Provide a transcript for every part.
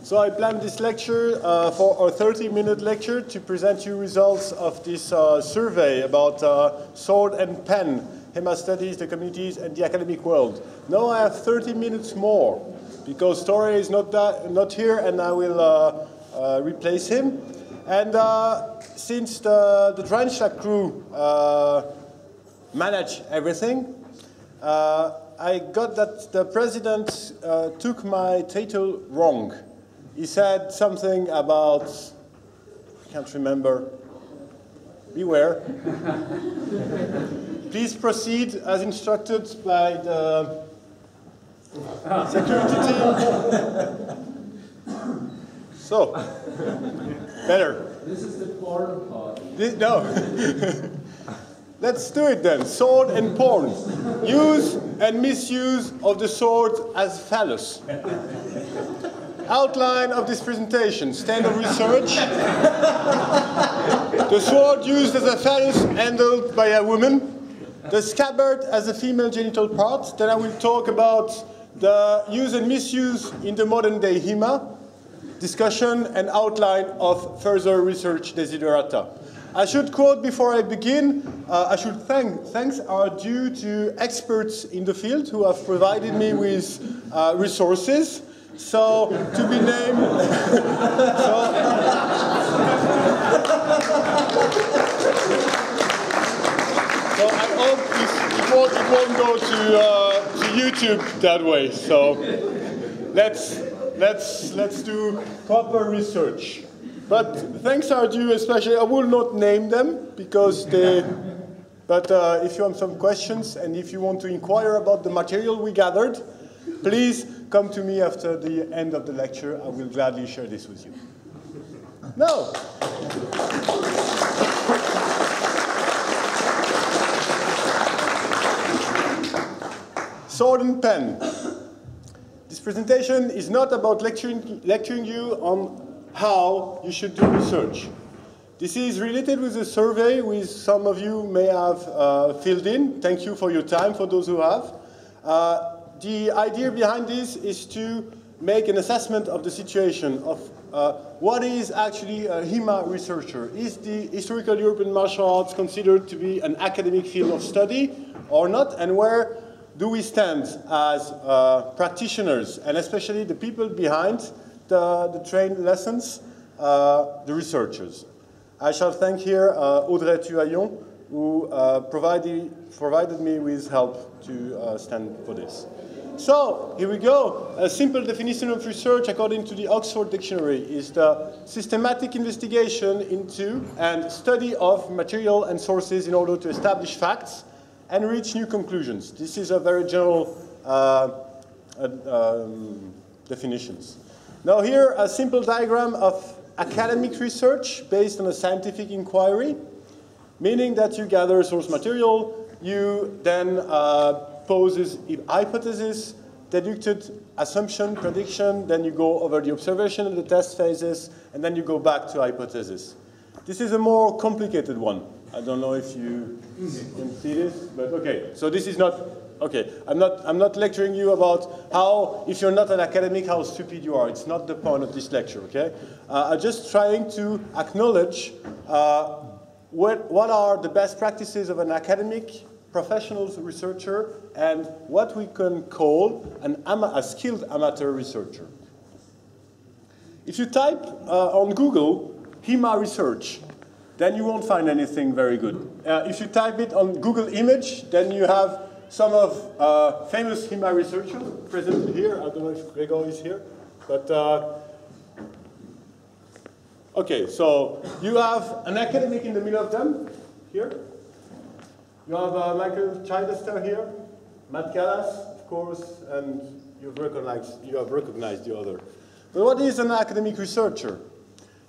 So I planned this lecture for a 30-minute lecture to present you results of this survey about sword and pen, HEMA studies, the communities, and the academic world. Now I have 30 minutes more because Tore is not here, and I will replace him. And since the Dreynschlag crew manage everything, I got that the president took my title wrong. He said something about, I can't remember, beware. Please proceed as instructed by the security team. So, better. This is the porn part. No. Let's do it then. Sword and porn. Use and misuse of the sword as phallus. Outline of this presentation. Standard research. The sword used as a phallus handled by a woman. The scabbard as a female genital part. Then I will talk about the use and misuse in the modern day HEMA. Discussion and outline of further research desiderata. I should quote before I begin, thanks are due to experts in the field who have provided me with resources. So, to be named, so I hope it won't go to YouTube that way. So, let's do proper research. But thanks are due, especially, I will not name them because but if you have some questions and if you want to inquire about the material we gathered, please come to me after the end of the lecture. I will gladly share this with you. Now, sword and pen. This presentation is not about lecturing you on how you should do research. This is related with a survey which some of you may have filled in. Thank you for your time, for those who have. The idea behind this is to make an assessment of the situation of what is actually a HEMA researcher. Is the historical European martial arts considered to be an academic field of study or not? And where do we stand as practitioners, and especially the people behind the trained lessons, the researchers? I shall thank here Audrey Tuaillon, who provided me with help to stand for this. So, here we go. A simple definition of research, according to the Oxford Dictionary, is the systematic investigation into and study of material and sources in order to establish facts and reach new conclusions. This is a very general definitions. Now here, a simple diagram of academic research based on a scientific inquiry, meaning that you gather source material, you then poses hypothesis, deducted assumption, prediction, then you go over the observation and the test phases, and then you go back to hypothesis. This is a more complicated one. I don't know if you can see this, but okay. So this is not, okay, I'm not lecturing you about how, if you're not an academic, how stupid you are. It's not the point of this lecture, okay? I'm just trying to acknowledge what are the best practices of an academic, professional researcher, and what we can call a skilled amateur researcher. If you type on Google, HEMA research, then you won't find anything very good. If you type it on Google image, then you have some of famous HEMA researchers present here. I don't know if Gregor is here, but okay, so you have an academic in the middle of them, here. You have Michael Chidester here, Matt Callas, of course, and you have recognized the other. But what is an academic researcher?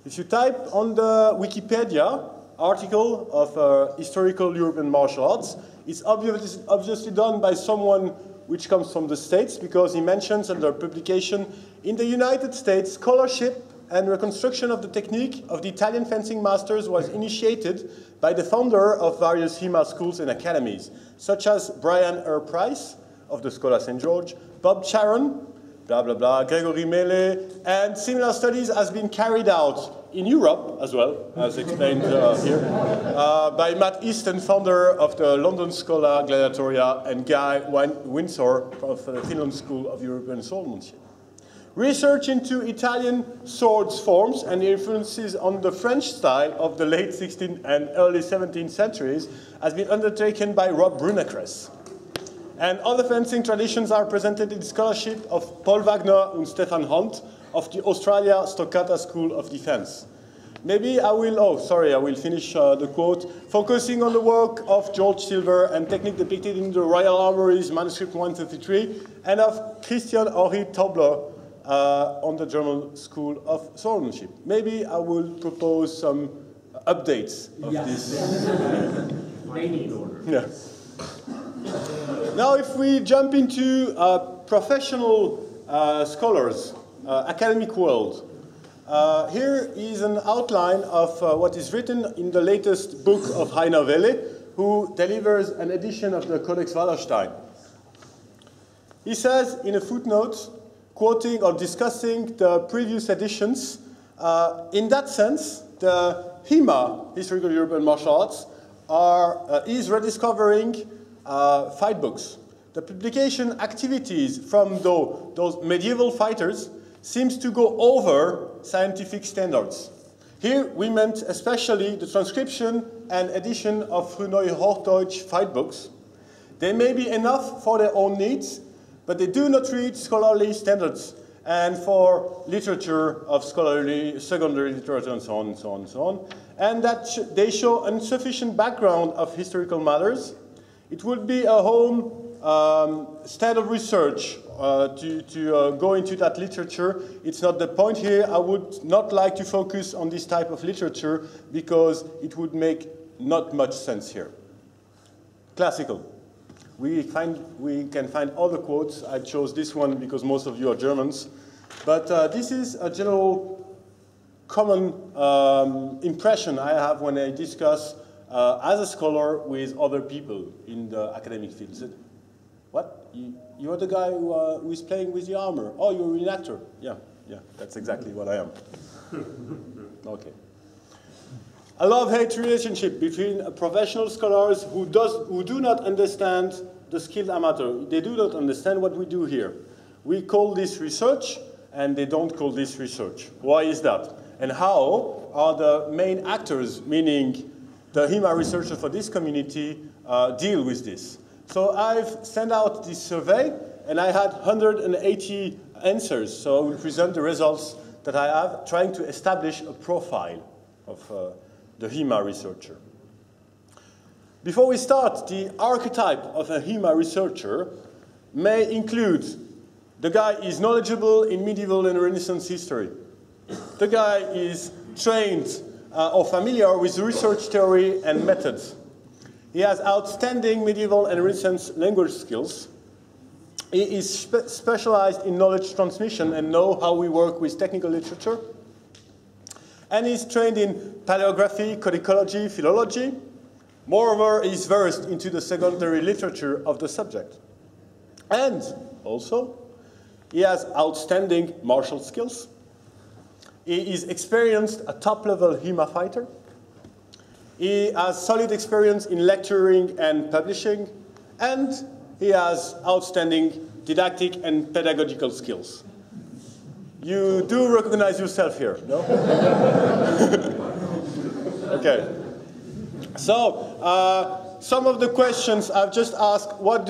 If you type on the Wikipedia article of historical European martial arts, it's obviously done by someone which comes from the States, because he mentions under publication, in the United States, scholarship and reconstruction of the technique of the Italian fencing masters was initiated by the founder of various HEMA schools and academies, such as Brian R. Price of the Schola St. George, Bob Charon, blah, blah, blah, Gregory Mele, and similar studies has been carried out in Europe as well, as explained here, by Matt Easton, founder of the London Schola Gladiatoria, and Guy Windsor of the Finland School of European Swordsmanship. Research into Italian swords forms and influences on the French style of the late 16th and early 17th centuries has been undertaken by Rob Brunecres. And other fencing traditions are presented in scholarship of Paul Wagner and Stefan Hunt of the Australia Stoccata School of Defense. Maybe I will finish the quote, focusing on the work of George Silver and technique depicted in the Royal Armoury's manuscript 133 and of Christian Henri Tobler on the German School of Swordsmanship. Maybe I will propose some updates of this. They need order. Yeah. Now, if we jump into professional scholars, academic world, here is an outline of what is written in the latest book of Heiner Welle, who delivers an edition of the Codex Wallerstein. He says in a footnote, quoting or discussing the previous editions, in that sense, the HEMA, Historical European Martial Arts, is rediscovering fight books. The publication activities from those medieval fighters seems to go over scientific standards. Here we meant especially the transcription and edition of Frühneue Hochdeutsch fight books. They may be enough for their own needs, but they do not reach scholarly standards and for literature of scholarly, secondary literature and so on and so on and so on. And that they show insufficient background of historical matters. It would be a home standard research to go into that literature. It's not the point here. I would not like to focus on this type of literature because it would make not much sense here. Classical. We can find other quotes. I chose this one because most of you are Germans. But this is a general common impression I have when I discuss as a scholar with other people in the academic field. What? You're the guy who is playing with the armor. Oh, you're a reenactor. Yeah, that's exactly what I am. Okay. A love-hate relationship between professional scholars who do not understand the skilled amateur. They do not understand what we do here. We call this research, and they don't call this research. Why is that? And how are the main actors, meaning the HEMA researchers for this community, deal with this? So I've sent out this survey, and I had 180 answers. So I will present the results that I have, trying to establish a profile of the HEMA researcher. Before we start, the archetype of a HEMA researcher may include the guy is knowledgeable in medieval and Renaissance history. The guy is trained or familiar with research theory and methods. He has outstanding medieval and Renaissance language skills. He is specialized in knowledge transmission and know how we work with technical literature. And he's trained in paleography, codicology, philology. Moreover, he's versed into the secondary literature of the subject. And also, he has outstanding martial skills. He is experienced, a top-level HEMA fighter. He has solid experience in lecturing and publishing, and he has outstanding didactic and pedagogical skills. You do recognize yourself here, no? Okay. So, some of the questions I've just asked, what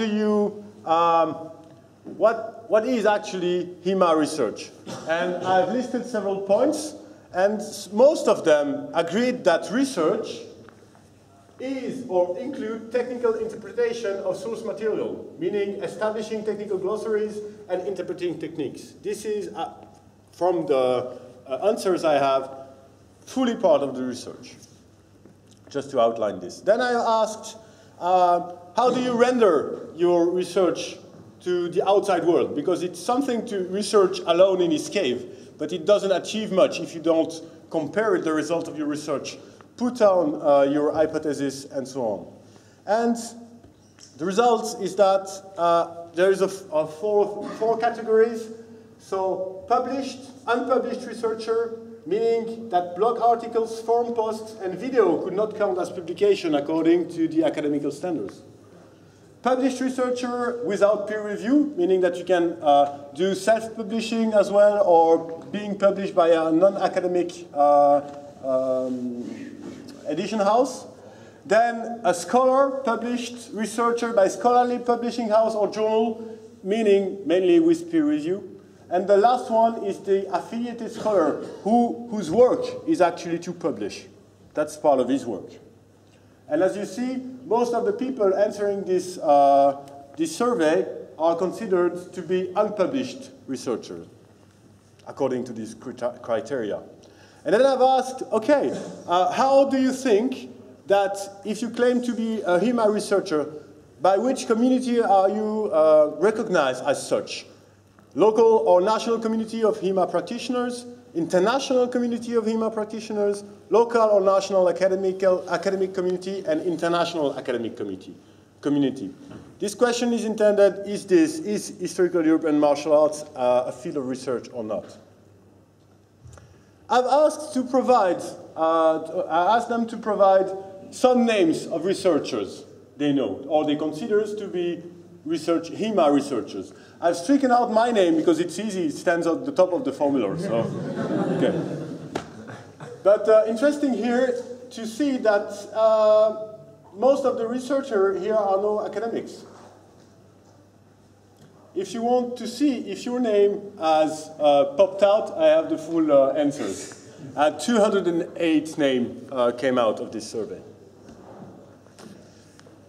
is actually HEMA research? And I've listed several points, and most of them agreed that research is or include technical interpretation of source material, meaning establishing technical glossaries and interpreting techniques. This is, from the answers I have, fully part of the research, just to outline this. Then I asked, how do you render your research to the outside world? Because it's something to research alone in his cave, but it doesn't achieve much if you don't compare the result of your research, put down your hypothesis, and so on. And the result is that there is four categories. So published, unpublished researcher, meaning that blog articles, forum posts, and video could not count as publication according to the academical standards. Published researcher without peer review, meaning that you can do self-publishing as well, or being published by a non-academic edition house. Then a scholar, published researcher by scholarly publishing house or journal, meaning mainly with peer review. And the last one is the affiliated scholar, whose work is actually to publish. That's part of his work. And as you see, most of the people answering this, this survey are considered to be unpublished researchers, according to these criteria. And then I've asked, okay, how do you think that if you claim to be a HEMA researcher, by which community are you recognized as such? Local or national community of HEMA practitioners, international community of HEMA practitioners, local or national academic community, and international academic community. This question is intended, is historical European martial arts a field of research or not? I've asked to provide, I asked them to provide some names of researchers they know, or they consider to be HEMA researchers. I've stricken out my name because it's easy, it stands at the top of the formula, so, okay. But interesting here to see that most of the researchers here are no academics. If you want to see if your name has popped out, I have the full answers. 208 names came out of this survey.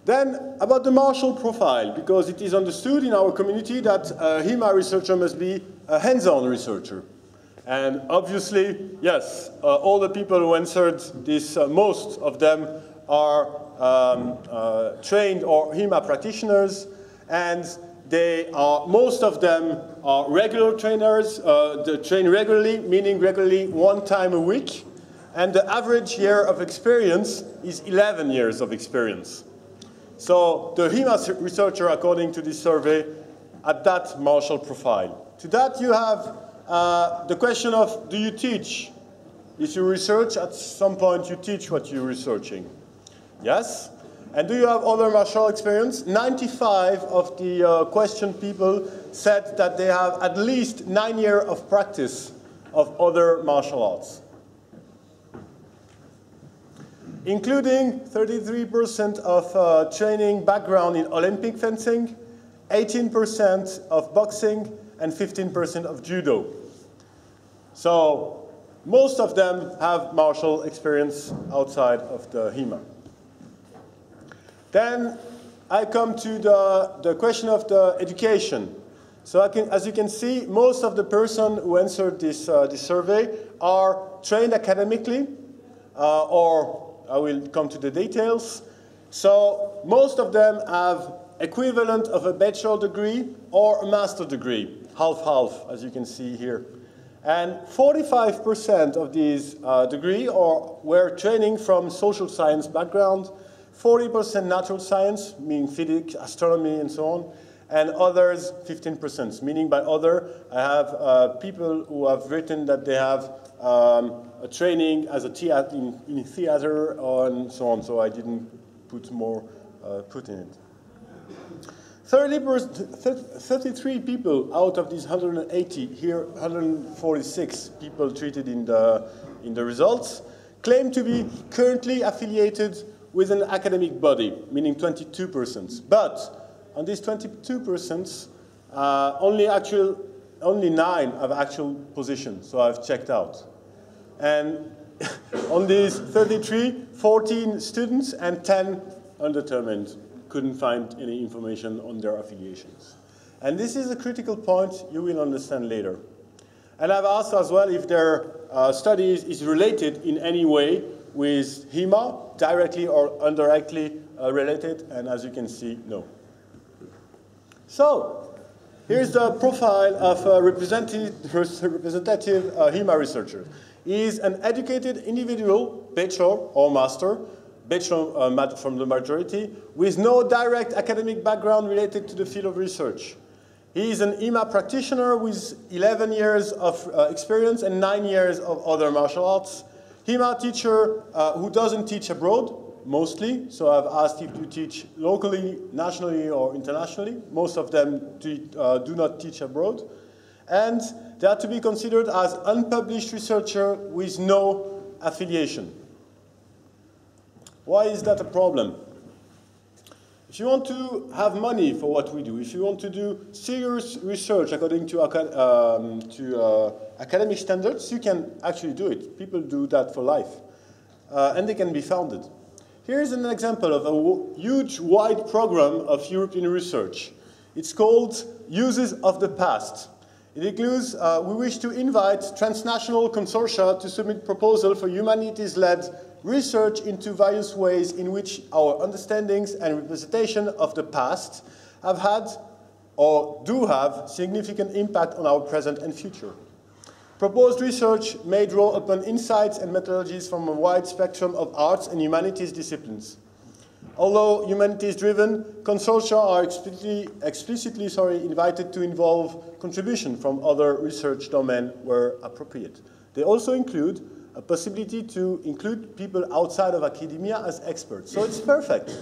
Then, about the Marshall profile, because it is understood in our community that a HEMA researcher must be a hands-on researcher. And obviously, yes, all the people who answered this, most of them are trained or HEMA practitioners, and they are, most of them are regular trainers. They train regularly, meaning regularly 1 time a week, and the average year of experience is 11 years of experience. So the HEMA researcher, according to this survey, at that Marshall profile. To that you have the question of, do you teach? If you research, at some point you teach what you're researching. Yes? And do you have other martial experience? 95 of the questioned people said that they have at least 9 years of practice of other martial arts, including 33% of training background in Olympic fencing, 18% of boxing, and 15% of judo. So most of them have martial experience outside of the HEMA. Then I come to the question of the education. So as you can see, most of the persons who answered this survey are trained academically, or I will come to the details. So most of them have equivalent of a bachelor degree or a master degree, half-half, as you can see here. And 45% of these degree were training from social science background, 40% natural science, meaning physics, astronomy, and so on, and others 15%, meaning by other, I have people who have written that they have a training as a in theater and so on, so I didn't put more put in it. 33 people out of these 180, here 146 people treated in the results, claim to be currently affiliated with an academic body, meaning 22%. But on these 22%, only 9 have actual positions, so I've checked out. And on these 33, 14 students and 10 undetermined. Couldn't find any information on their affiliations. And this is a critical point you will understand later. And I've asked as well if their studies is related in any way with HEMA, directly or indirectly related, and as you can see, no. So, here's the profile of a representative HEMA researcher. He is an educated individual, bachelor or master, bachelor from the majority, with no direct academic background related to the field of research. He is an HEMA practitioner with 11 years of experience and 9 years of other martial arts. HEMA teacher who doesn't teach abroad, mostly. So I've asked him to teach locally, nationally, or internationally. Most of them do not teach abroad. And they are to be considered as unpublished researcher with no affiliation. Why is that a problem? If you want to have money for what we do, if you want to do serious research according to academic standards, you can actually do it. People do that for life. And they can be funded. Here's an example of a huge, wide program of European research. It's called Uses of the Past. It includes, we wish to invite transnational consortia to submit proposal for humanities-led research into various ways in which our understandings and representation of the past have had or do have significant impact on our present and future. Proposed research may draw upon insights and methodologies from a wide spectrum of arts and humanities disciplines. Although humanities-driven, consortia are explicitly invited to involve contribution from other research domains where appropriate. They also include a possibility to include people outside of academia as experts. So it's perfect.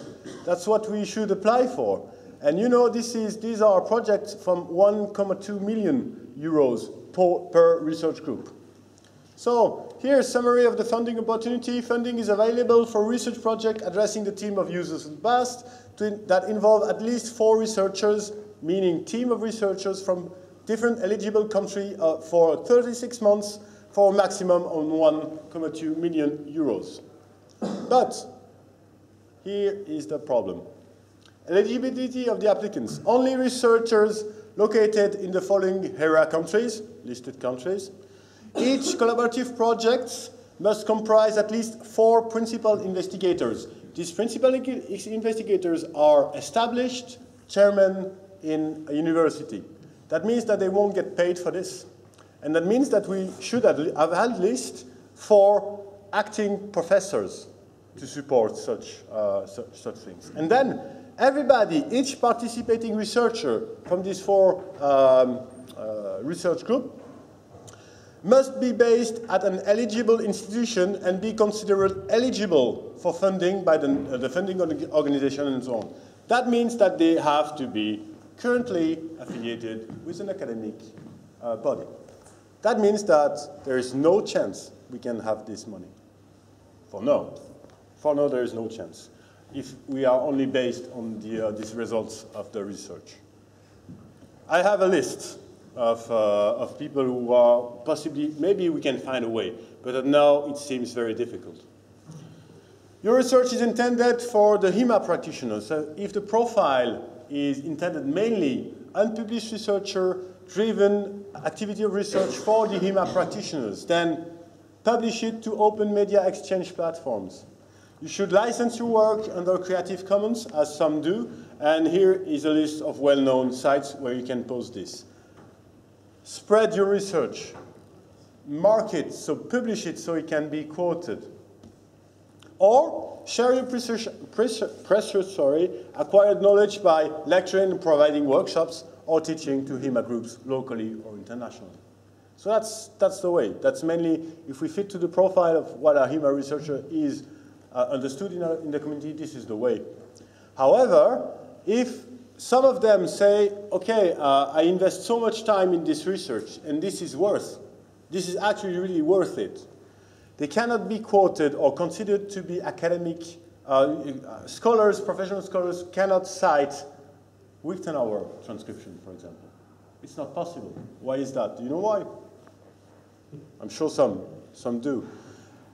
That's what we should apply for. And you know, these are projects from 1.2 million euros per research group. So here's a summary of the funding opportunity. Funding is available for research projects addressing the theme of uses of the past that involve at least 4 researchers, meaning team of researchers from different eligible countries for 36 months for a maximum of 1.2 million euros. But here is the problem. Eligibility of the applicants. Only researchers located in the following HERA countries, listed countries. Each collaborative project must comprise at least 4 principal investigators. These principal investigators are established chairmen in a university. That means that they won't get paid for this. And that means that we should have at least 4 acting professors to support such things. And then everybody, each participating researcher from these 4 research groups, must be based at an eligible institution and be considered eligible for funding by the funding organization and so on. That means that they have to be currently affiliated with an academic body. That means that there is no chance we can have this money. For now. For now, there is no chance if we are only based on these results of the research. I have a list of people who are possibly, maybe we can find a way, but now it seems very difficult. Your research is intended for the HEMA practitioners. So if the profile is intended mainly unpublished researcher-driven activity of research for the HEMA practitioners, then publish it to open media exchange platforms. You should license your work under Creative Commons, as some do, and here is a list of well-known sites where you can post this. Spread your research. Market, so publish it so it can be quoted. Or share your acquired knowledge by lecturing and providing workshops or teaching to HEMA groups locally or internationally. So that's the way. That's mainly, if we fit to the profile of what a HEMA researcher is understood in the community, this is the way. However, if some of them say, okay, I invest so much time in this research and this is actually really worth it, they cannot be quoted or considered to be academic scholars, professional scholars cannot cite Wiktenauer transcription, for example. It's not possible. Why is that? Do you know why? I'm sure some do.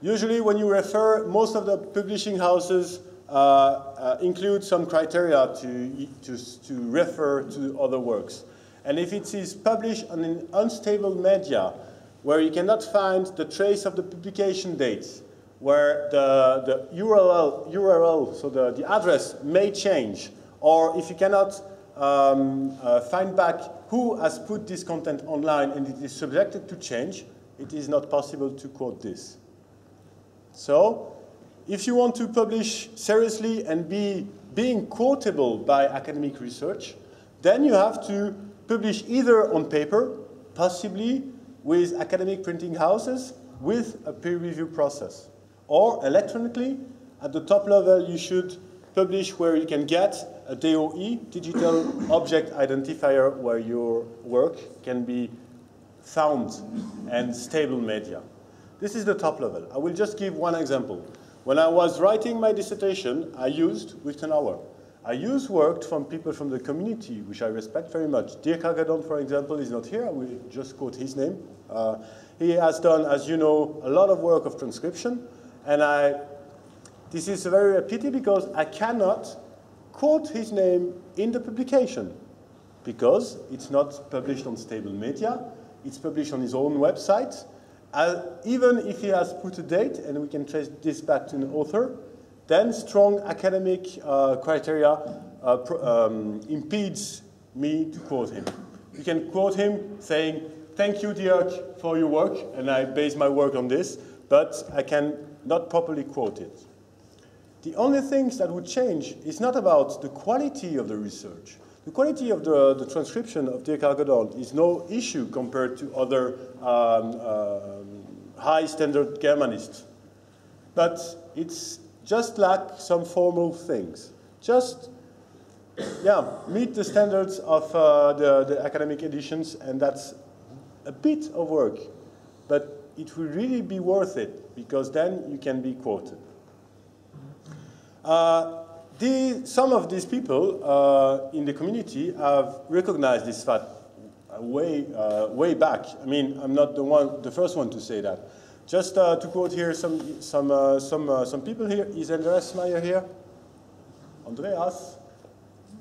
Usually when you refer, most of the publishing houses include some criteria to refer to other works. And if it is published on an unstable media, where you cannot find the trace of the publication dates, where the URL, so the address may change, or if you cannot find back who has put this content online and it is subjected to change, it is not possible to quote this. So, if you want to publish seriously and being quotable by academic research, then you have to publish either on paper, possibly with academic printing houses, with a peer review process, or electronically. At the top level, you should publish where you can get a DOE, digital object identifier, where your work can be found and stable media. This is the top level. I will just give one example. When I was writing my dissertation, I used Wittenauer. I used work from people from the community, which I respect very much. Jaquet, for example, is not here. I will just quote his name. He has done, as you know, a lot of work of transcription. And this is a very pity because I cannot quote his name in the publication because it's not published on stable media. It's published on his own website. Even if he has put a date, and we can trace this back to an author, then strong academic criteria impedes me to quote him. You can quote him saying, "Thank you, Dirk, for your work," and I base my work on this, but I can not properly quote it. The only things that would change is not about the quality of the research. The quality of the transcription of Jaquet is no issue compared to other high-standard Germanists. But it's just like some formal things. Just, meet the standards of the academic editions, and that's a bit of work. But it will really be worth it, because then you can be quoted. Some of these people in the community have recognized this fact way back. I mean, I'm not the first one to say that. Just to quote here some people here. Is Andreas Meyer here? Andreas?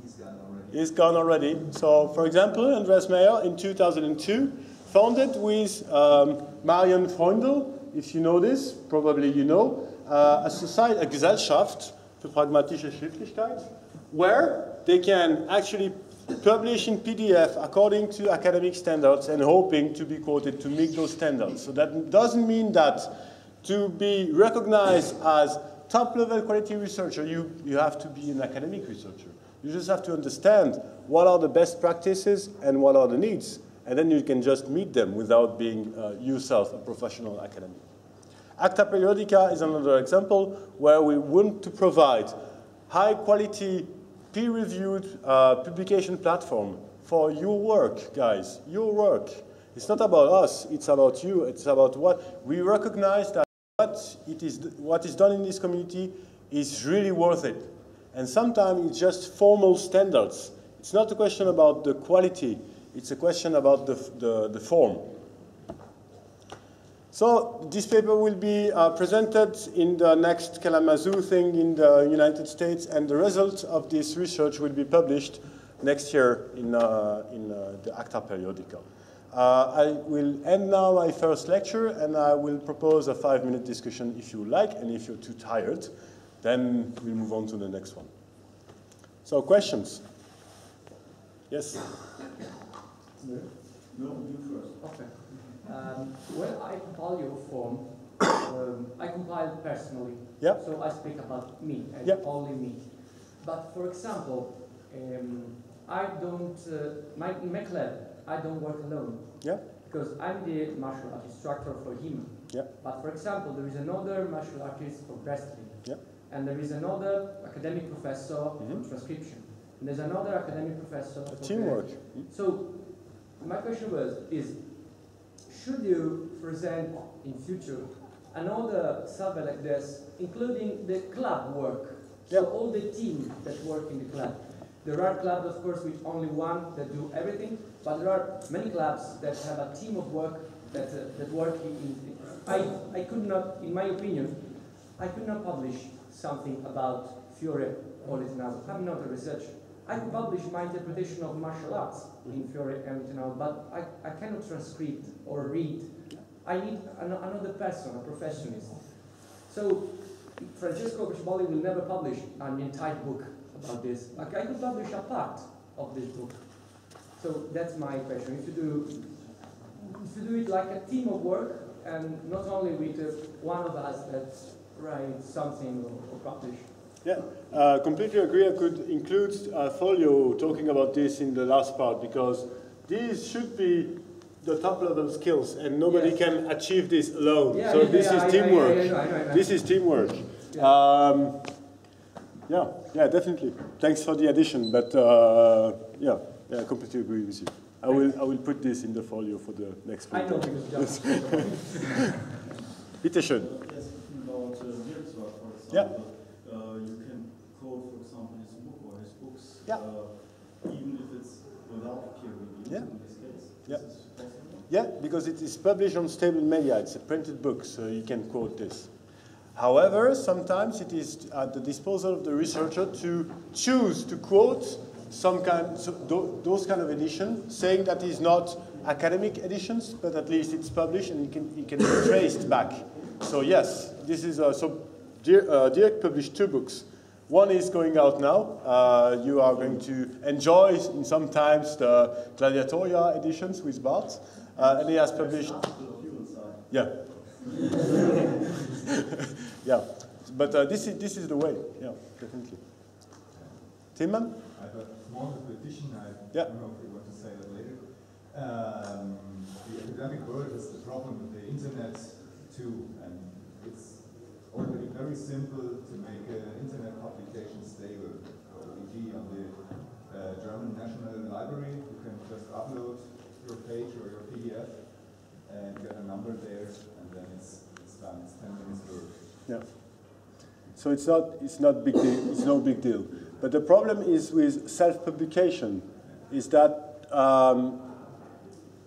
He's gone already. He's gone already. So, for example, Andreas Meyer in 2002 founded with Marion Freundl, if you know this, probably you know, a Gesellschaft für pragmatische Schriftlichkeit, where they can actually publish in PDF according to academic standards and hoping to be quoted to meet those standards. So that doesn't mean that to be recognized as top-level quality researcher, you have to be an academic researcher. You just have to understand what are the best practices and what are the needs, and then you can just meet them without being yourself a professional academic. Acta Periodica is another example where we want to provide high-quality, peer-reviewed publication platform for your work, guys, your work. It's not about us, it's about you, it's about what we recognize that what is done in this community is really worth it. And sometimes it's just formal standards. It's not a question about the quality, it's a question about the form. So this paper will be presented in the next Kalamazoo thing in the United States, and the results of this research will be published next year in the Acta Periodica. I will end now my first lecture, and I will propose a 5-minute discussion if you like, and if you're too tired, then we'll move on to the next one. So questions? Yes? No, you first. Okay. When I compile your form, I compile personally. Yep. So I speak about me, and yep. only me. But for example, I don't, in my club, I don't work alone. Yeah. Because I'm the martial art instructor for HEMA. Yeah. But for example, there is another martial artist for wrestling. Yeah. And there is another academic professor for transcription. And there's another academic professor for teamwork. So my question is, should you present in future another survey like this, including the club work? So all the team that work in the club. There are clubs, of course, with only one that do everything, but there are many clubs that have a team of work that work I could not, in my opinion, I could not publish something about Fiore or Wittenauer. I'm not a researcher. I could publish my interpretation of martial arts in Fiore and Wittenauer, but I cannot transcribe or read. I need another person, a professionist. So Francesco Criscibolli will never publish an entire book about this. I could publish a part of this book. So that's my question. If you do it like a team of work, and not only with one of us that writes something or publish. Yeah, completely agree. I could include Folio talking about this in the last part, because these should be the top level skills, and nobody can achieve this alone. Yeah, so yeah, this is teamwork. I know. This is teamwork. Yeah. Yeah, definitely. Thanks for the addition, but yeah, I completely agree with you. I will put this in the folio for the next one. I know, because Bitte schön. Yes, about Dreynschlag, for example. Yeah. You can quote, for example, his book or his books, Yeah. even if it's without peer review. Yeah. In this case, Yeah. this is possible. Yeah, because it is published on stable media. It's a printed book, so you can quote this. However, sometimes it is at the disposal of the researcher to choose to quote those kind of edition, saying that is not academic editions, but at least it's published and it can be traced back. So yes, this is Dirk published 2 books. One is going out now. You are going to enjoy sometimes the Gladiatoria editions with Bart, and he has published. Yeah. Yeah, but this is the way. Yeah, definitely. Timman? I have a small addition. I Yeah. don't know if you want to say that later. The academic world has the problem with the internet too, and it's already very simple to make an internet publication stable. E.g. on the German National Library, you can just upload your page or your PDF and get a number there, and then it's done. It's 10 minutes work. Yeah. So it's not big deal. It's no big deal. But the problem is with self-publication, is that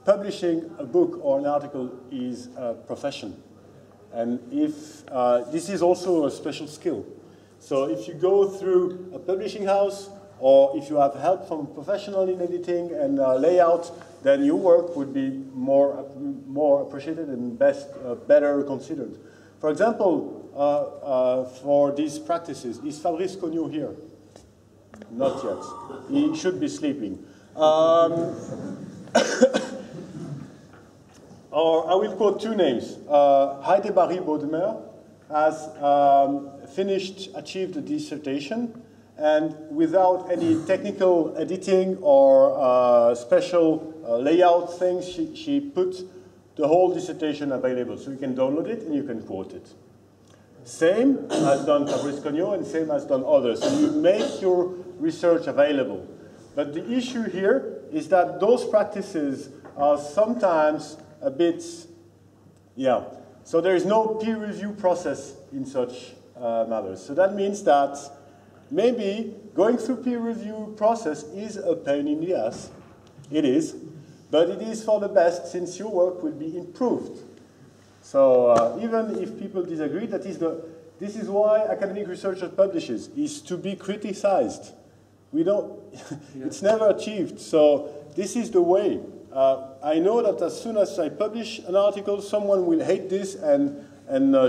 publishing a book or an article is a profession, and if this is also a special skill. So if you go through a publishing house, or if you have help from a professional in editing and layout, then your work would be more appreciated and better considered. For example, for these practices, is Fabrice Cognou here? Not yet. He should be sleeping. Or I will quote 2 names. Heide Barry-Baudemer has achieved a dissertation, and without any technical editing or special layout things, she put the whole dissertation available. So you can download it and you can quote it. Same has done Fabrice Cognou, and same has done others. So you make your research available. But the issue here is that those practices are sometimes a bit, so there is no peer review process in such matters. So that means that maybe going through peer review process is a pain in the ass. It is, but it is for the best, since your work will be improved. So even if people disagree, this is why academic research publishes, is to be criticized. It's never achieved. So this is the way. I know that as soon as I publish an article, someone will hate this and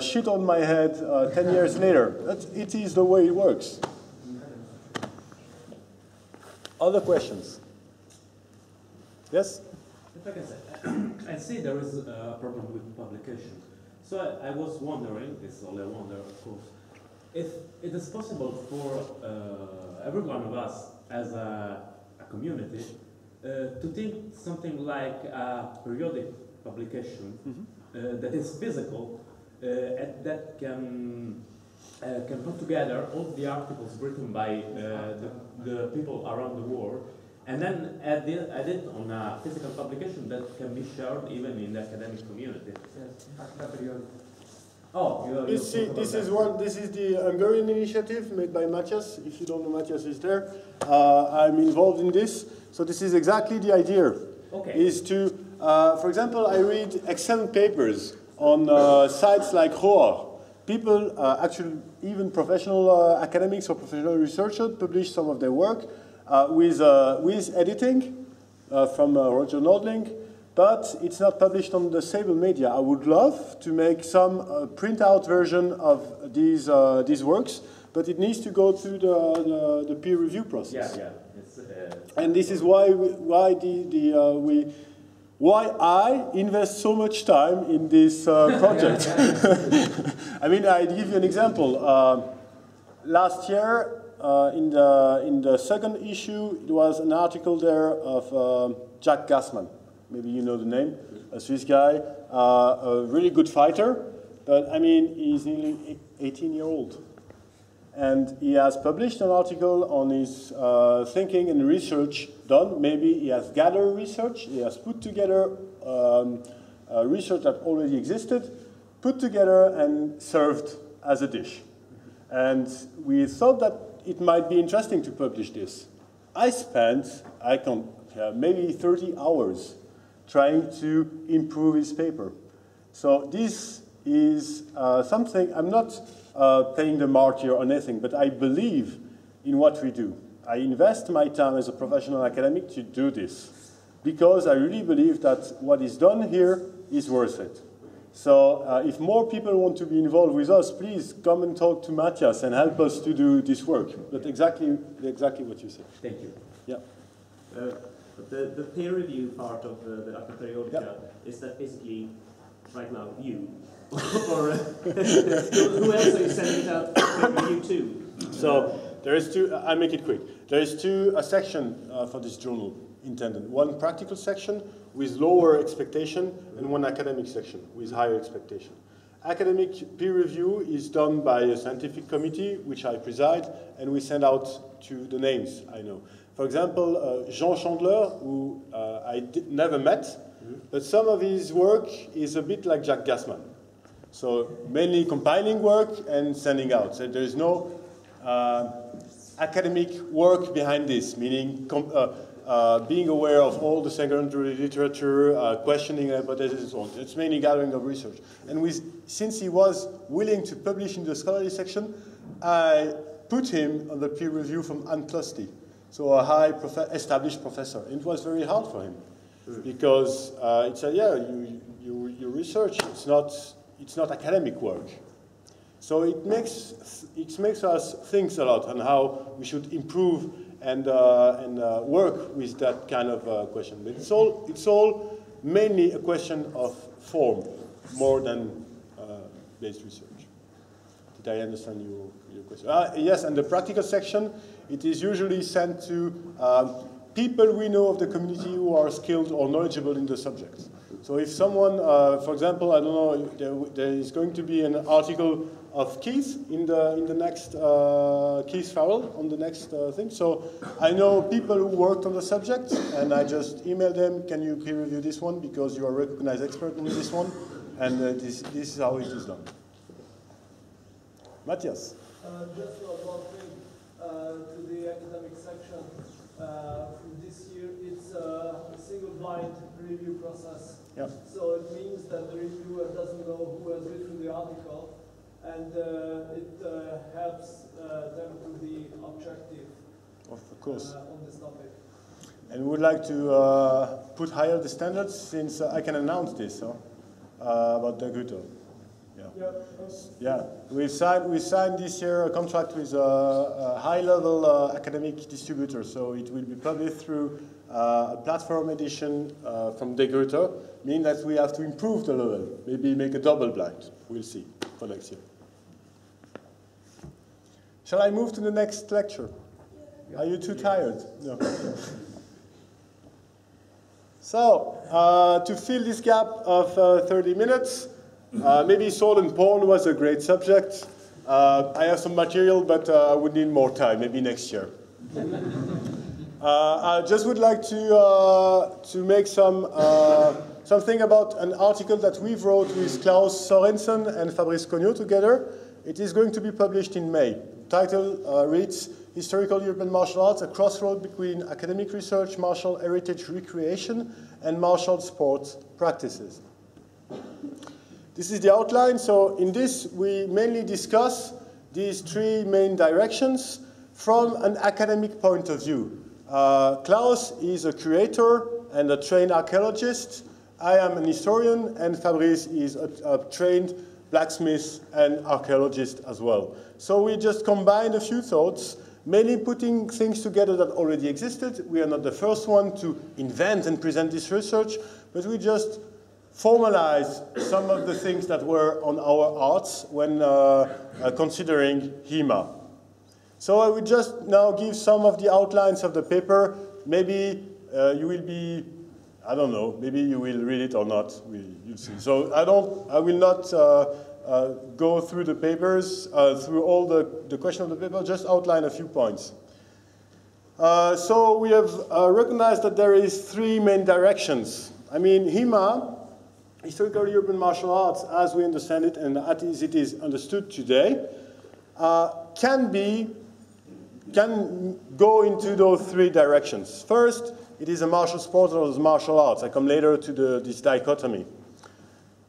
shit on my head 10 years later. It is the way it works. Other questions? Yes? If I can say, I see there is a problem with publication. So I was wondering, this is only a wonder, of course, if it is possible for every one of us as a community to think something like a periodic publication that is physical and that can put together all the articles written by the people around the world, and then add it on a physical publication that can be shared even in the academic community. Yes, Acta periodic. Oh, This is the Hungarian initiative made by Matthias. If you don't know, Matthias is there. I'm involved in this. So this is exactly the idea. Okay. Is to, for example, I read excellent papers on sites like ROAR. People, actually, even professional academics or professional researchers publish some of their work with editing from Roger Nordling. But it's not published on the stable media. I would love to make some printout version of these works, but it needs to go through the peer review process. Yeah. It's, and this is why I invest so much time in this project. I mean, I give you an example. Last year, in the second issue, there was an article there of Jack Gassman. Maybe you know the name, a Swiss guy, a really good fighter, but I mean, he's nearly 18-year-old. And he has published an article on his thinking and research done. Maybe he has gathered research, he has put together research that already existed, put together and served as a dish. And we thought that it might be interesting to publish this. I spent, maybe 30 hours trying to improve his paper. So this is something, I'm not playing the martyr or anything, but I believe in what we do. I invest my time as a professional academic to do this, because I really believe that what is done here is worth it. So if more people want to be involved with us, please come and talk to Matthias and help us to do this work. But exactly what you said. Thank you. Yeah. But the peer review part of the Jaquet periodica, is that basically right now you? Or who else are you sending it out peer review to? So there is two, I'll make it quick. There is a section for this journal intended. One practical section with lower expectation and one academic section with higher expectation. Academic peer review is done by a scientific committee, which I preside, and we send out to the names I know. For example, Jean Chandler, who I never met, but some of his work is a bit like Jack Gassman. So mainly compiling work and sending out. So there is no academic work behind this, meaning being aware of all the secondary literature, questioning hypotheses and so on. It's mainly gathering of research. And since he was willing to publish in the scholarly section, I put him on the peer review from Anne Clusty, so a high established professor. And it was very hard for him, because it said, yeah, your research, it's not academic work. So it makes us think a lot on how we should improve and work with that kind of question. But it's all mainly a question of form more than based research. Did I understand your question? Yes, and the practical section, it is usually sent to people we know of the community who are skilled or knowledgeable in the subject. So if someone, for example, I don't know, there is going to be an article of Keith in the next, Keith Farrell on the next thing. So I know people who worked on the subject, and I just email them, can you peer review this one, because you are a recognized expert on this one, and this is how it is done. Matthias. Just one thing to the academic section. This year it's a single blind review process. Yeah. So it means that the reviewer doesn't know who has written the article, and it helps them to be objective Of course. on this topic. And we would like to put higher the standards, since I can announce this about the Goethe. Yeah. Yeah, we signed this year a contract with a high-level academic distributor, so it will be published through a platform edition from De Goethe, meaning that we have to improve the level, maybe make a double blind. We'll see for next year. Shall I move to the next lecture? Yeah. Are you too tired? No. So, to fill this gap of 30 minutes, maybe sword and porn was a great subject. I have some material, but I would need more time, maybe next year. I just would like to make something about an article that we've wrote with Klaus Sorensen and Fabrice Cognot together. It is going to be published in May. The title reads, Historical European Martial Arts, a crossroad between academic research, martial heritage recreation, and martial sports practices. This is the outline. So in this, we mainly discuss these three main directions from an academic point of view. Klaus is a curator and a trained archaeologist. I am an historian, and Fabrice is a trained blacksmith and archaeologist as well. So we just combined a few thoughts, mainly putting things together that already existed. We are not the first one to invent and present this research, but we just formalize some of the things that were on our arts when considering HEMA. So I will just now give some of the outlines of the paper. Maybe you will be I don't know. Maybe you will read it or not. You'll see. So I will not go through the papers, through all the question of the paper. Just outline a few points. So we have recognized that there is 3 main directions. I mean, HEMA, Historical European Martial Arts, as we understand it and as it is understood today, can go into those 3 directions. First, it is a martial sport or a martial arts. I come later to this dichotomy.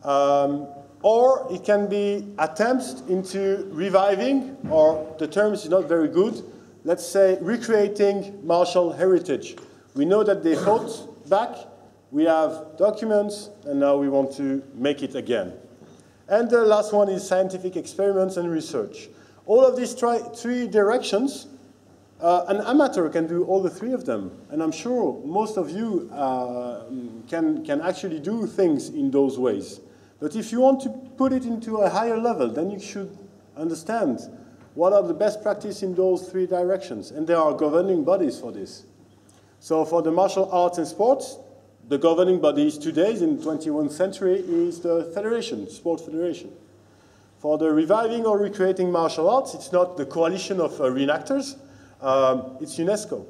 Or it can be attempts into reviving, or the term is not very good, let's say recreating martial heritage. We know that they fought back, we have documents, and now we want to make it again. And the last one is scientific experiments and research. All of these 3 directions, an amateur can do all the 3 of them. And I'm sure most of you can actually do things in those ways. But if you want to put it into a higher level, then you should understand what are the best practices in those 3 directions. And there are governing bodies for this. So for the martial arts and sports, the governing bodies today in the 21st century is the federation, sport federation. For the reviving or recreating martial arts, it's not the coalition of reenactors, it's UNESCO.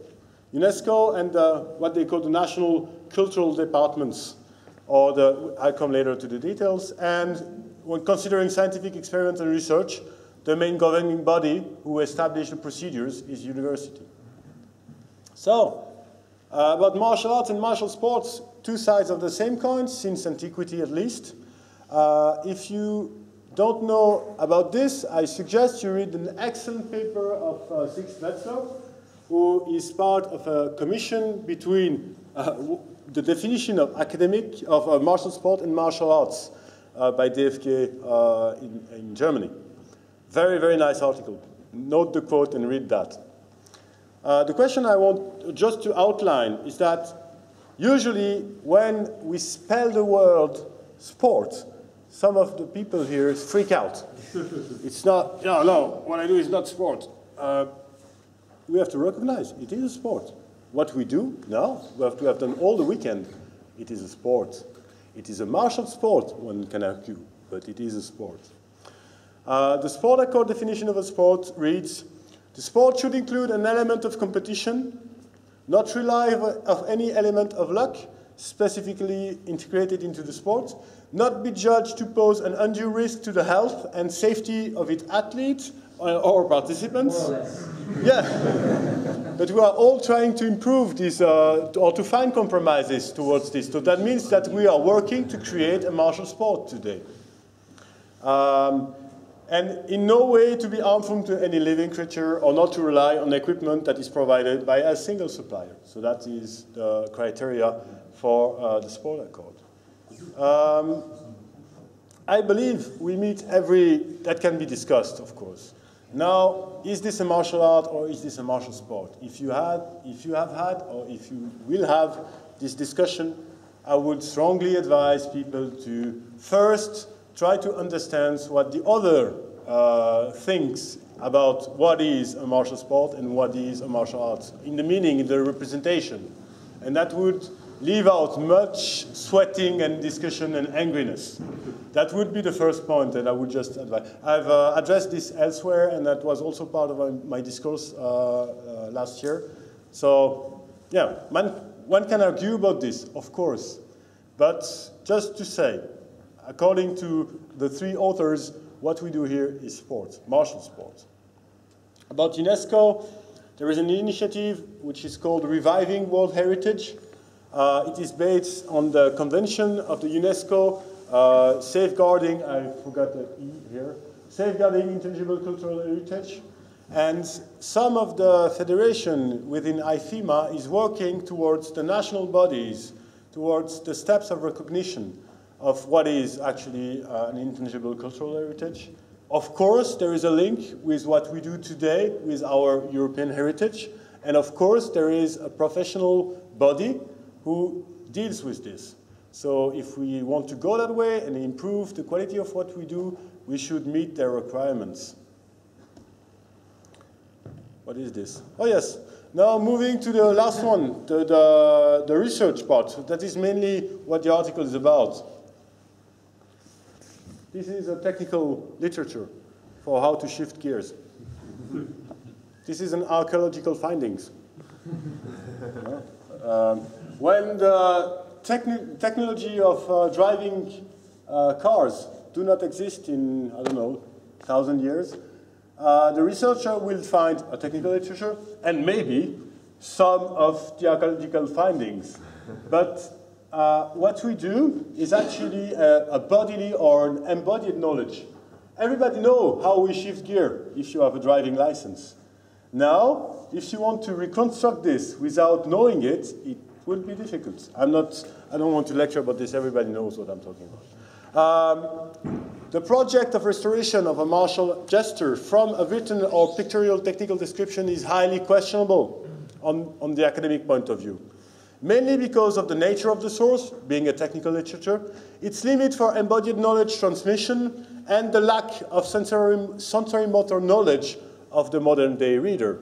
UNESCO and what they call the national cultural departments, or I'll come later to the details. And when considering scientific experiments and research, the main governing body who established the procedures is university. So, about martial arts and martial sports, 2 sides of the same coin, since antiquity at least. If you don't know about this, I suggest you read an excellent paper of Six Wetzler, who is part of a commission between the definition of martial sport and martial arts by DFK in Germany. Very, very nice article. Note the quote and read that. The question I want just to outline is that usually when we spell the word sport, some of the people here freak out. It's not, no, what I do is not sport. We have to recognize it is a sport. What we do now, we have to have done all the weekend. It is a sport. It is a martial sport, one can argue, but it is a sport. The Sport Accord definition of a sport reads, the sport should include an element of competition, not rely on any element of luck, specifically integrated into the sport, not be judged to pose an undue risk to the health and safety of its athletes or participants. More or less. Yeah, but we are all trying to improve this or to find compromises towards this. So that means that we are working to create a martial sport today. And in no way to be harmful to any living creature or not to rely on equipment that is provided by a single supplier. So that is the criteria for the Sport Accord. I believe we meet that can be discussed, of course. Now, is this a martial art or is this a martial sport? If you have had or if you will have this discussion, I would strongly advise people to first try to understand what the other thinks about what is a martial sport and what is a martial art, in the meaning, in the representation. And that would leave out much sweating and discussion and angriness. That would be the first point that I would just advise. I've addressed this elsewhere, and that was also part of my discourse last year. So, yeah, one can argue about this, of course. But just to say, according to the 3 authors, what we do here is sport, martial sport. About UNESCO, there is an initiative which is called Reviving World Heritage. It is based on the Convention of the UNESCO safeguarding, I forgot the E here, safeguarding intangible cultural heritage. And some of the federation within HEMA is working towards the national bodies, towards the steps of recognition of what is actually an intangible cultural heritage. Of course, there is a link with what we do today with our European heritage. And of course, there is a professional body who deals with this. So if we want to go that way and improve the quality of what we do, we should meet their requirements. What is this? Oh yes, Now moving to the last one, the research part. That is mainly what the article is about. This is a technical literature for how to shift gears. This is an archaeological findings. When the technology of driving cars do not exist in, I don't know, 1,000 years, the researcher will find a technical literature and maybe some of the archaeological findings. But what we do is actually a bodily or an embodied knowledge. Everybody knows how we shift gear if you have a driving license. Now, if you want to reconstruct this without knowing it, it will be difficult. I don't want to lecture about this. Everybody knows what I'm talking about. The project of restoration of a martial gesture from a written or pictorial technical description is highly questionable on the academic point of view. Mainly because of the nature of the source, being a technical literature, its limit for embodied knowledge transmission, and the lack of sensory motor knowledge of the modern day reader.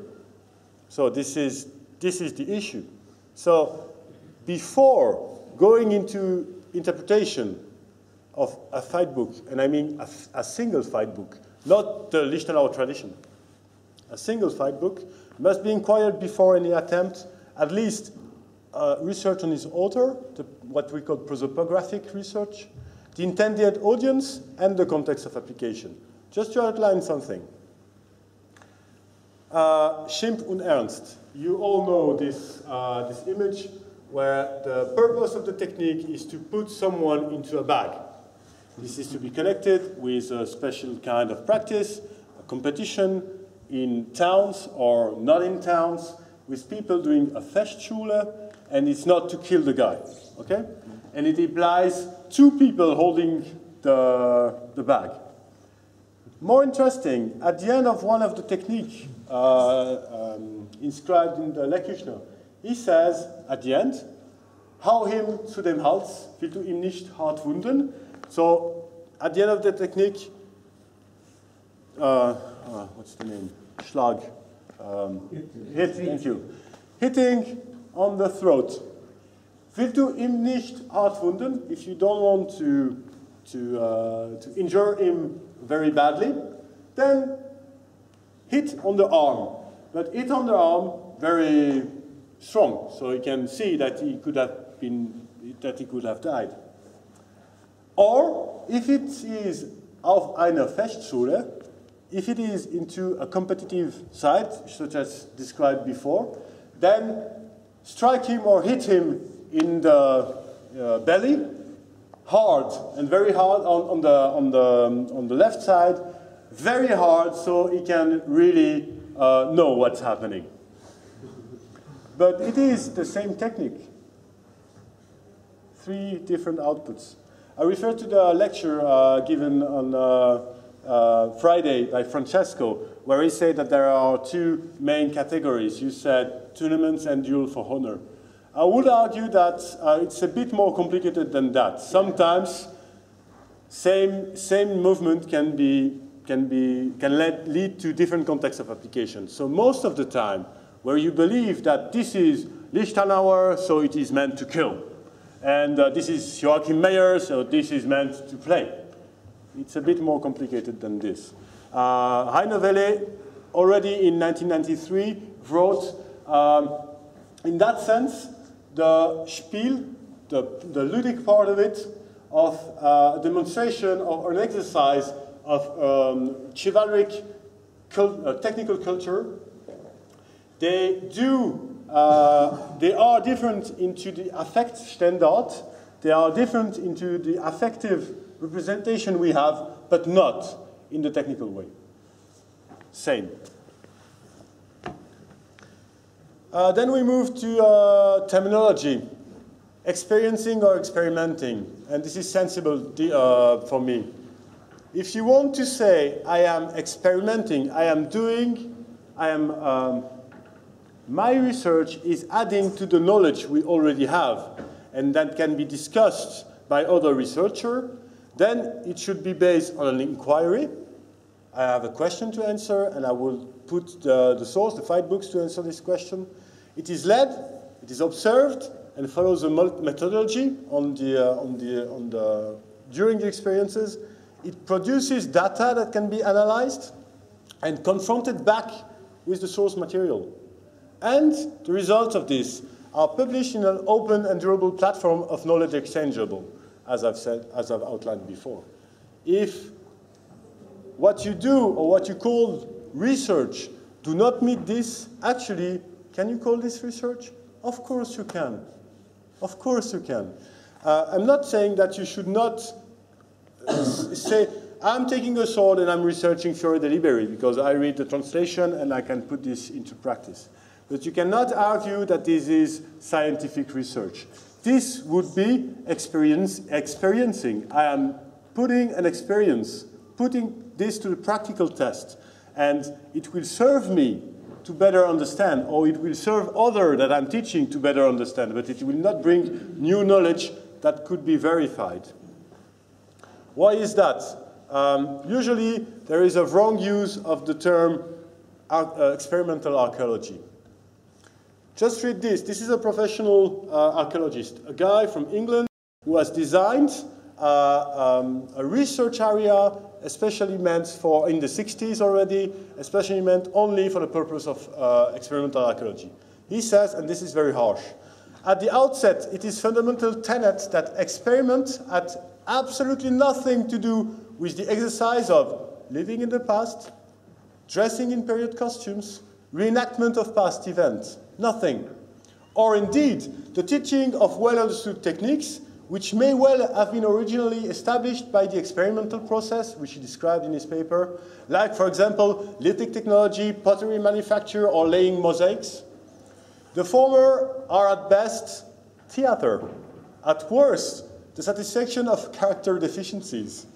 So this is the issue. So before going into interpretation of a fight book, and I mean a single fight book, not the Lichtenauer tradition, a single fight book must be inquired before any attempt, at least research on its author, what we call prosopographic research, the intended audience, and the context of application. Just to outline something. Schimp und Ernst. You all know this, this image where the purpose of the technique is to put someone into a bag. This is to be connected with a special kind of practice, a competition in towns or not in towns, with people doing a Fechtschule, and it's not to kill the guy, okay? And it implies two people holding the bag. More interesting, at the end of one of the techniques inscribed in the Leküchner, he says at the end, hau ihm zu dem Hals, willst du ihm nicht hart wunden? So at the end of the technique, what's the name? Schlag. Hit, thank you. Hitting on the throat. Willst du ihm nicht hart wunden? If you don't want to injure him very badly, then hit on the arm. But hit on the arm very strong, so you can see that he could have died. Or if it is auf einer Fechtschule, if it is into a competitive side, such as described before, then strike him or hit him in the belly, hard and very hard on the left side, very hard, so he can really know what's happening. But it is the same technique. 3 different outputs. I refer to the lecture given on Friday by Francesco, where he said that there are 2 main categories. You said tournaments and duel for honor. I would argue that it's a bit more complicated than that. Sometimes same movement can lead to different contexts of application. So most of the time, where you believe that this is Lichtenauer, so it is meant to kill, and this is Joachim Meyer, so this is meant to play. It's a bit more complicated than this. Heine Welle, already in 1993, wrote, in that sense, the Spiel, the ludic part of it, of a demonstration or an exercise of chivalric technical culture, they are different into the affect standard, they are different into the affective representation we have, but not in the technical way. Same. Then we move to terminology, experiencing or experimenting, and this is sensible for me. If you want to say, I am experimenting, my research is adding to the knowledge we already have, and that can be discussed by other researchers, then it should be based on an inquiry. I have a question to answer, and I will put the source, the fight books, to answer this question. It is led, it is observed, and follows a methodology during the experiences. It produces data that can be analyzed and confronted back with the source material. And the results of this are published in an open and durable platform of knowledge exchangeable, as I've outlined before. If what you do or what you call research do not meet this, actually, can you call this research? Of course you can. Of course you can. I'm not saying that you should not say, I'm taking a sword and I'm researching Fiore de Liberi because I read the translation and I can put this into practice. But you cannot argue that this is scientific research. This would be experiencing. I am putting an experience, putting this to the practical test, and it will serve me to better understand, or it will serve others that I'm teaching to better understand, but it will not bring new knowledge that could be verified. Why is that? Usually, there is a wrong use of the term experimental archaeology. Just read this. This is a professional archaeologist, a guy from England who has designed a research area especially meant for, in the 60s already, especially meant only for the purpose of experimental archaeology. He says, and this is very harsh, at the outset, it is fundamental tenet that experiment had absolutely nothing to do with the exercise of living in the past, dressing in period costumes, reenactment of past events. Nothing. Or indeed, the teaching of well-understood techniques, which may well have been originally established by the experimental process, which he described in his paper, like, for example, lithic technology, pottery manufacture, or laying mosaics. The former are at best theater, at worst, the satisfaction of character deficiencies.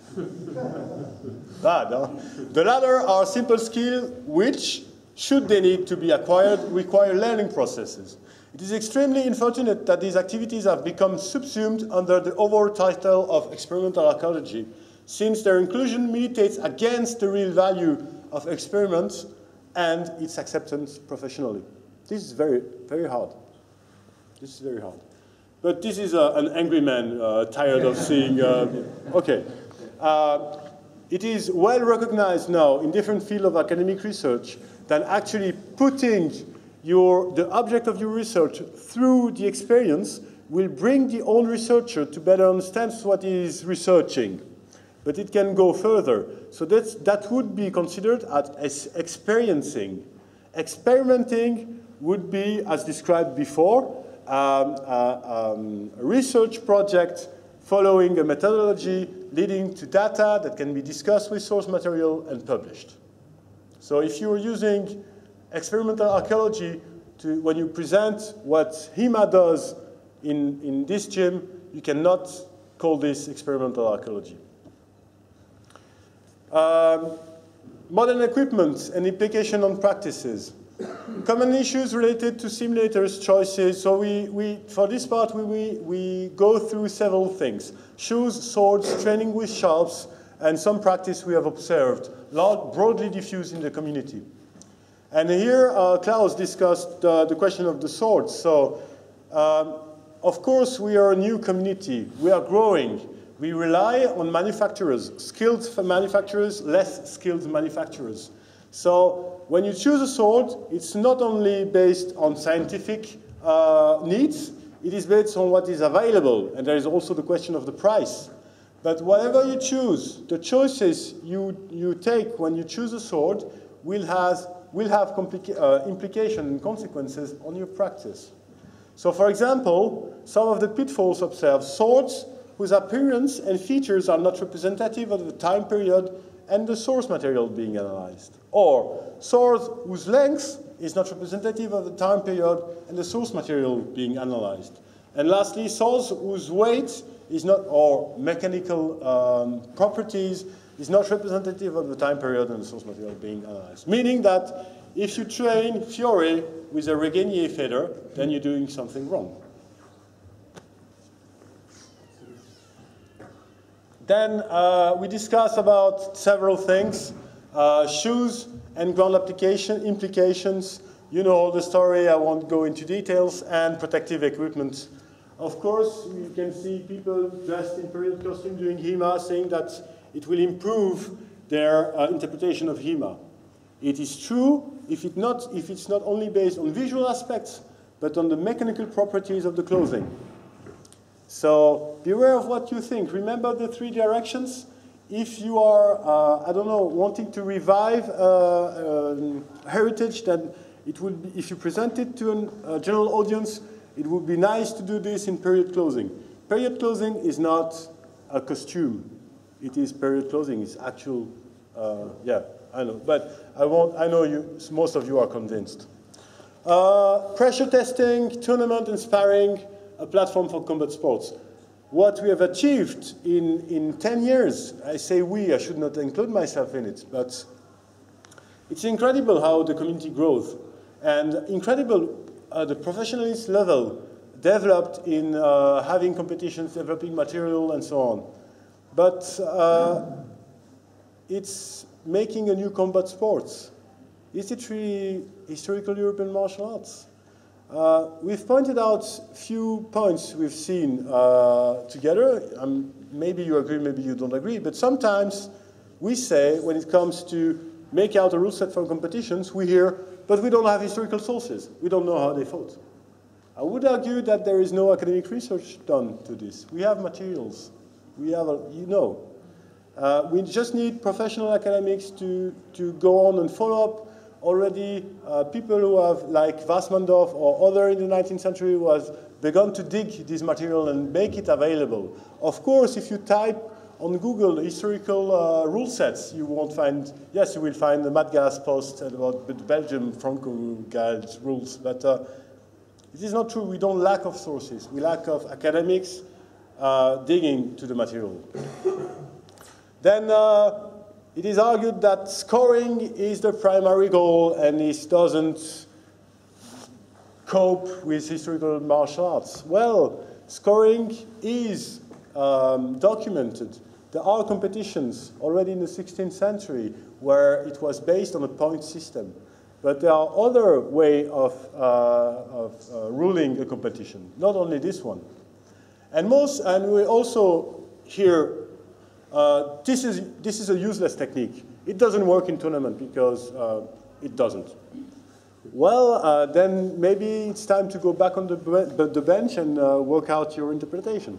Bad, huh? The latter are simple skills which, should they need to be acquired, require learning processes. It is extremely unfortunate that these activities have become subsumed under the overall title of experimental archaeology, since their inclusion militates against the real value of experiments and its acceptance professionally. This is very, very hard. This is very hard. But this is an angry man tired of seeing, okay. It is well recognized now in different fields of academic research that actually putting the object of your research through the experience will bring the own researcher to better understand what he is researching. But it can go further. So that would be considered as experiencing. Experimenting would be, as described before, a research project following a methodology leading to data that can be discussed with source material and published. So if you're using experimental archaeology when you present what HEMA does in this gym, you cannot call this experimental archaeology. Modern equipment and implication on practices. Common issues related to simulators choices. So for this part, we go through several things. Shoes, swords, training with sharps, and some practice we have observed, broadly diffused in the community. And here, Klaus discussed the question of the swords. So, of course, we are a new community. We are growing. We rely on manufacturers, skilled manufacturers, less skilled manufacturers. So when you choose a sword, it's not only based on scientific needs, it is based on what is available. And there is also the question of the price. But whatever you choose, the choices you take when you choose a sword will have implications and consequences on your practice. So for example, some of the pitfalls observed: swords whose appearance and features are not representative of the time period and the source material being analyzed. Or swords whose length is not representative of the time period and the source material being analyzed. And lastly, swords whose weight is not, or mechanical properties is not representative of the time period and the source material being analyzed. Meaning that if you train Fiore with a Regenier feather, then you're doing something wrong. Then we discuss about several things, shoes and ground application implications You know all the story, I won't go into details, and protective equipment. Of course, you can see people dressed in period costume doing HEMA saying that it will improve their interpretation of HEMA. It is true if it's not only based on visual aspects, but on the mechanical properties of the clothing. So beware of what you think. Remember the 3 directions? If you are, I don't know, wanting to revive heritage, then it would be, if you present it to a general audience, it would be nice to do this in period clothing. Period clothing is not a costume. It is period clothing. It's actual, yeah, I know. But I know most of you are convinced. Pressure testing, tournament and sparring, a platform for combat sports. What we have achieved in 10 years, I say we, I should not include myself in it, but it's incredible how the community grows. And incredible the professionalism level developed in having competitions, developing material, and so on. But it's making a new combat sports. Is it really historical European martial arts? We've pointed out a few points we've seen together. Maybe you agree, maybe you don't agree, but sometimes we say, when it comes to make out a rule set for competitions, we hear, but we don't have historical sources. We don't know how they fought. I would argue that there is no academic research done to this. We have materials. We have, we just need professional academics to go on and follow up. Already, people who have, like Wassmanndorf or other in the 19th century, who has begun to dig this material and make it available. Of course, if you type on Google historical rule sets, you won't find, yes, you will find the Madgas post about the Belgium Franco-Galt rules, but it is not true. We don't lack of sources. We lack of academics digging to the material. Then it is argued that scoring is the primary goal and this doesn't cope with historical martial arts. Well, scoring is documented. There are competitions already in the 16th century where it was based on a point system. But there are other ways of ruling a competition, not only this one. And we also hear this is a useless technique. It doesn't work in tournament because it doesn't. Well, then maybe it's time to go back on the bench and work out your interpretation.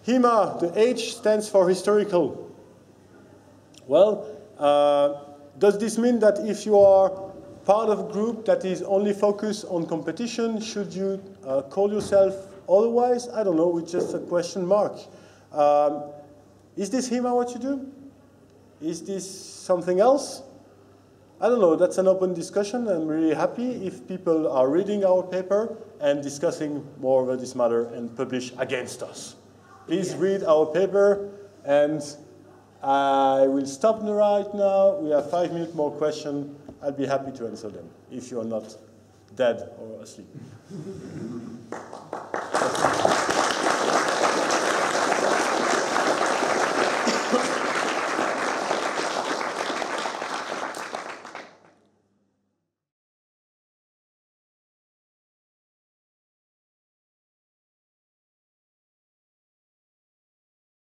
HEMA, the H stands for historical. Well, does this mean that if you are part of a group that is only focused on competition, should you call yourself otherwise? I don't know, it's just a question mark. Is this HEMA what you do? Is this something else? I don't know, that's an open discussion. I'm really happy if people are reading our paper and discussing more about this matter and publish against us. Please read our paper, and I will stop right now. We have 5 minutes more questions. I'll be happy to answer them if you're not dead or asleep.